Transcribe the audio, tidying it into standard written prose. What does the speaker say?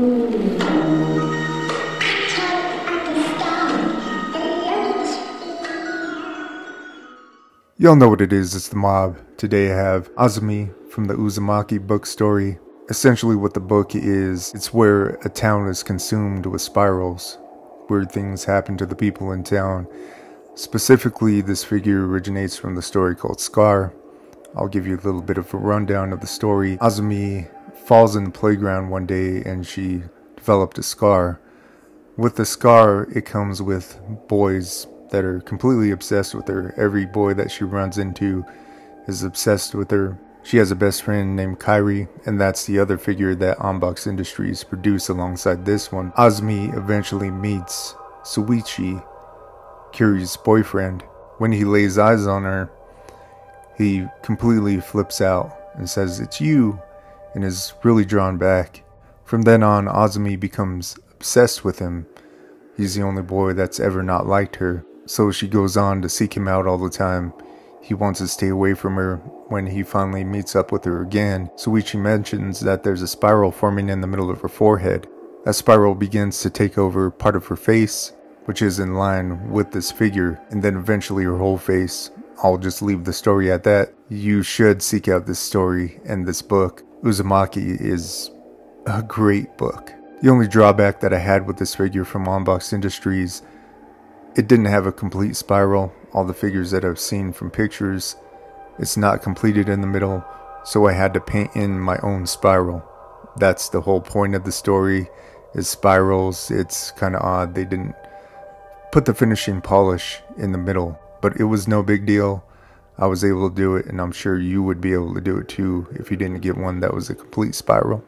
Y'all know what it is, it's the mob. Today I have Azumi from the Uzumaki book story. Essentially what the book is, it's where a town is consumed with spirals. Weird things happen to the people in town. Specifically, this figure originates from the story called Scar. I'll give you a little bit of a rundown of the story. Azumi falls in the playground one day and she developed a scar. With the scar, it comes with boys that are completely obsessed with her. Every boy that she runs into is obsessed with her. She has a best friend named Kairi, and that's the other figure that Onbox Industries produced alongside this one. Azumi eventually meets Suichi, Kiri's boyfriend. When he lays eyes on her, he completely flips out and says, "It's you," and is really drawn back. From then on, Azumi becomes obsessed with him. He's the only boy that's ever not liked her. So she goes on to seek him out all the time. He wants to stay away from her. When he finally meets up with her again, Suichi mentions that there's a spiral forming in the middle of her forehead. That spiral begins to take over part of her face, which is in line with this figure, and then eventually her whole face. I'll just leave the story at that. You should seek out this story and this book. Uzumaki is a great book. The only drawback that I had with this figure from Onbox Industries, it didn't have a complete spiral. All the figures that I've seen from pictures, it's not completed in the middle, so I had to paint in my own spiral. That's the whole point of the story, is spirals. It's kind of odd they didn't put the finishing polish in the middle, but it was no big deal. I was able to do it, and I'm sure you would be able to do it too if you didn't get one that was a complete spiral.